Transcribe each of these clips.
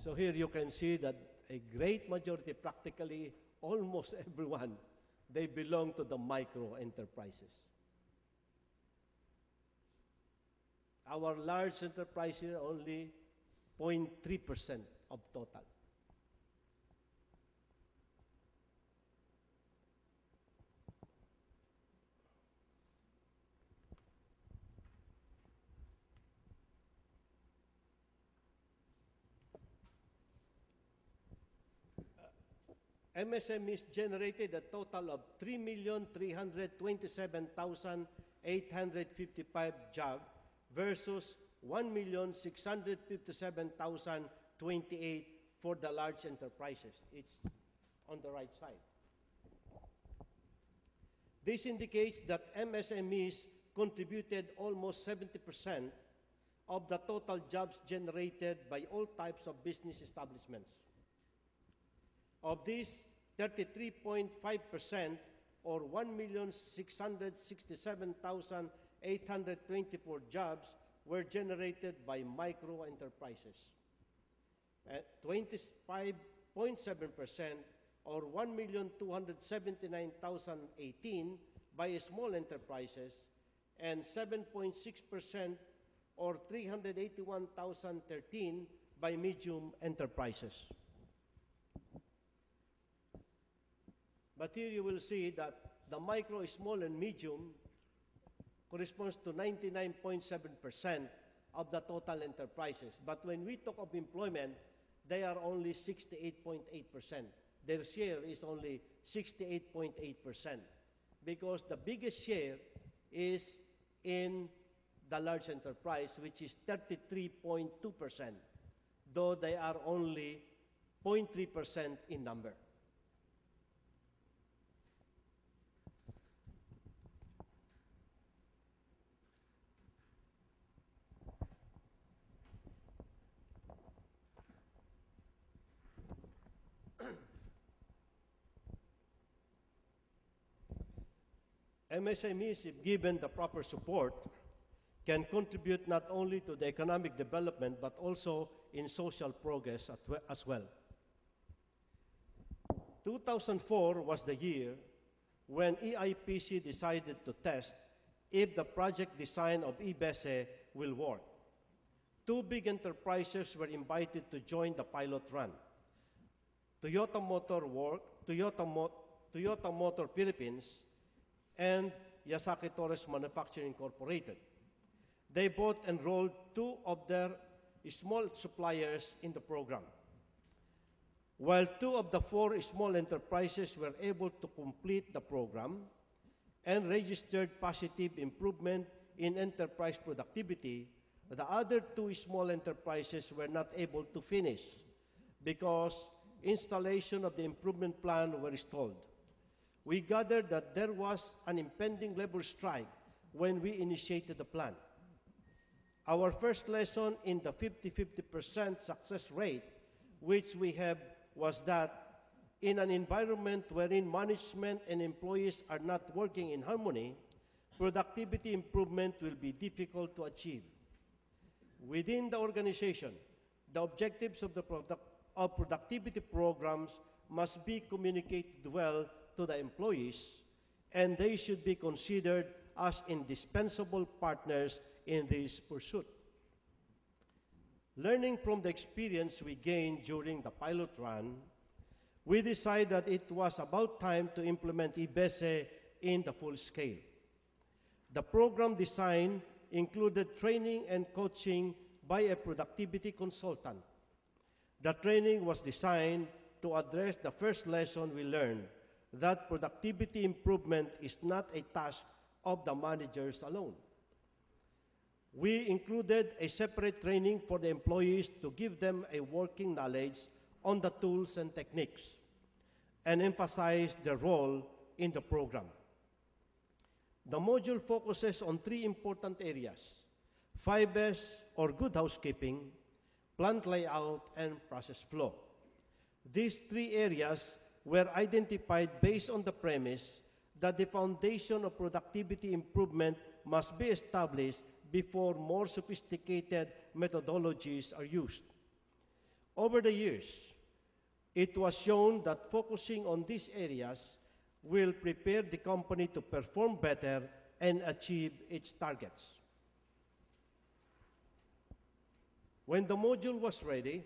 So here you can see that a great majority, practically almost everyone, they belong to the micro enterprises. Our large enterprises are only 0.3% of total. MSMEs generated a total of 3,327,855 jobs versus 1,657,028 for the large enterprises. It's on the right side. This indicates that MSMEs contributed almost 70% of the total jobs generated by all types of business establishments. Of these, 33.5% or 1,667,824 jobs were generated by micro enterprises. 25.7% or 1,279,018 by small enterprises, and 7.6% or 381,013 by medium enterprises. But here you will see that the micro, small, and medium corresponds to 99.7% of the total enterprises. But when we talk of employment, they are only 68.8%. Their share is only 68.8% because the biggest share is in the large enterprise, which is 33.2%, though they are only 0.3% in number. MSMEs, if given the proper support, can contribute not only to the economic development but also in social progress as well. 2004 was the year when EIPC decided to test if the project design of IBESE will work. Two big enterprises were invited to join the pilot run. Toyota Motor Philippines and Yasaki Torres Manufacturing Incorporated. They both enrolled two of their small suppliers in the program. While two of the four small enterprises were able to complete the program and registered positive improvement in enterprise productivity, the other two small enterprises were not able to finish because installation of the improvement plan were stalled. We gathered that there was an impending labor strike when we initiated the plan. Our first lesson in the 50-50% success rate, which we have, was that in an environment wherein management and employees are not working in harmony, productivity improvement will be difficult to achieve. Within the organization, the objectives of the productivity programs must be communicated well to the employees, and they should be considered as indispensable partners in this pursuit. Learning from the experience we gained during the pilot run, we decided that it was about time to implement IBESE in the full scale. The program design included training and coaching by a productivity consultant. The training was designed to address the first lesson we learned, that productivity improvement is not a task of the managers alone. We included a separate training for the employees to give them a working knowledge on the tools and techniques and emphasize their role in the program. The module focuses on three important areas: 5S or good housekeeping, plant layout, and process flow. These three areas were identified based on the premise that the foundation of productivity improvement must be established before more sophisticated methodologies are used. Over the years, it was shown that focusing on these areas will prepare the company to perform better and achieve its targets. When the module was ready,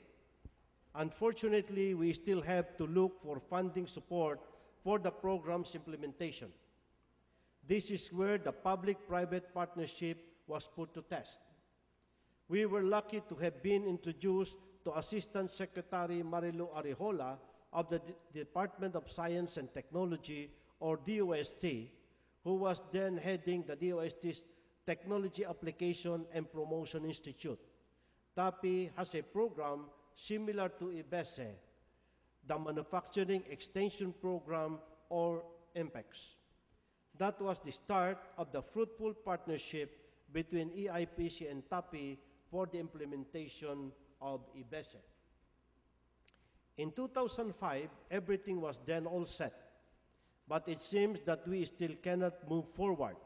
unfortunately, we still have to look for funding support for the program's implementation. This is where the public-private partnership was put to test. We were lucky to have been introduced to Assistant Secretary Marilu Arijola of the Department of Science and Technology, or DOST, who was then heading the DOST's Technology Application and Promotion Institute. TAPI has a program similar to IBESE, the Manufacturing Extension Program, or MPEX. That was the start of the fruitful partnership between EIPC and TAPI for the implementation of IBESE. In 2005, everything was then all set, but it seems that we still cannot move forward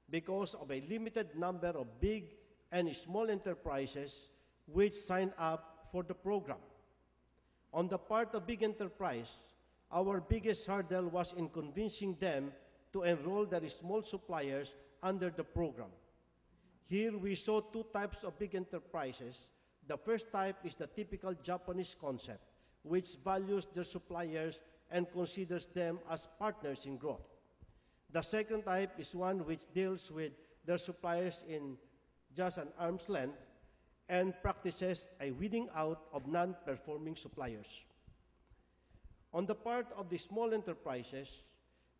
because of a limited number of big and small enterprises which signed up for the program. On the part of big enterprise, our biggest hurdle was in convincing them to enroll their small suppliers under the program. Here we saw two types of big enterprises. The first type is the typical Japanese concept, which values their suppliers and considers them as partners in growth. The second type is one which deals with their suppliers in just an arm's length and practices a weeding out of non-performing suppliers. On the part of the small enterprises,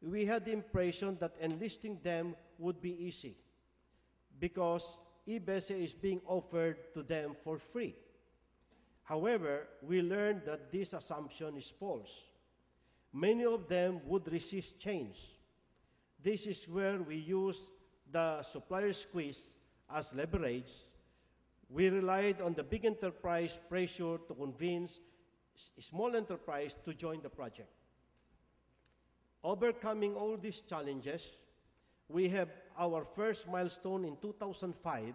we had the impression that enlisting them would be easy because IBESE is being offered to them for free. However, we learned that this assumption is false. Many of them would resist change. This is where we use the supplier squeeze as leverage. We relied on the big enterprise pressure to convince small enterprise to join the project. Overcoming all these challenges, we have our first milestone in 2005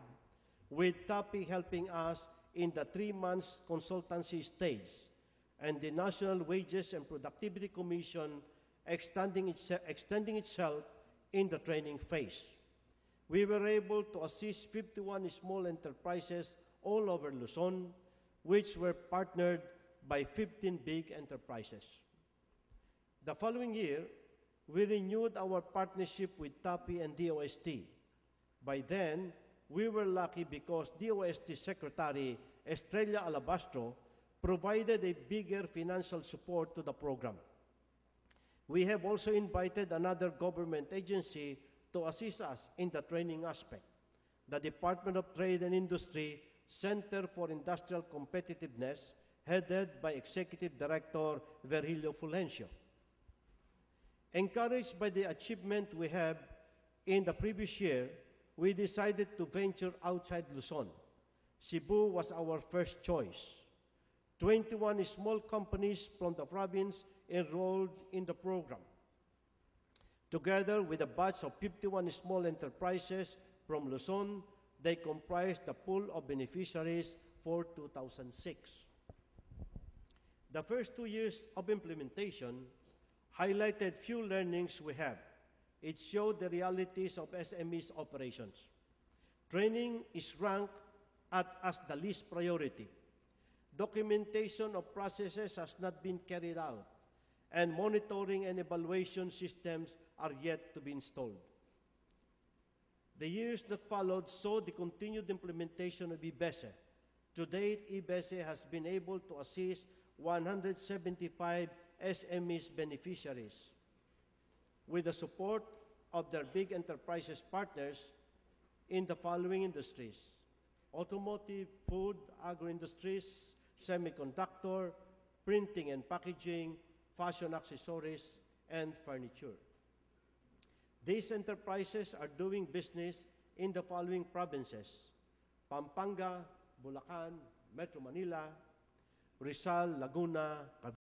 with TAPI helping us in the 3 months consultancy stage and the National Wages and Productivity Commission extending itself in the training phase. We were able to assist 51 small enterprises all over Luzon, which were partnered by 15 big enterprises. The following year, we renewed our partnership with TAPI and DOST. By then, we were lucky because DOST Secretary Estrella Alabastro provided a bigger financial support to the program. We have also invited another government agency to assist us in the training aspect, the Department of Trade and Industry Center for Industrial Competitiveness, headed by Executive Director Virgilio Fulgencio. Encouraged by the achievement we have in the previous year, we decided to venture outside Luzon. Cebu was our first choice. 21 small companies from the province enrolled in the program. Together with a batch of 51 small enterprises from Luzon, they comprised the pool of beneficiaries for 2006. The first 2 years of implementation highlighted few learnings we have. It showed the realities of SMEs operations. Training is ranked as the least priority. Documentation of processes has not been carried out, and monitoring and evaluation systems are yet to be installed. The years that followed saw the continued implementation of IBESE. To date, IBESE has been able to assist 175 SMEs beneficiaries. With the support of their big enterprises partners in the following industries: automotive, food, agro-industries, semiconductor, printing and packaging, fashion accessories, and furniture. These enterprises are doing business in the following provinces: Pampanga, Bulacan, Metro Manila, Rizal, Laguna,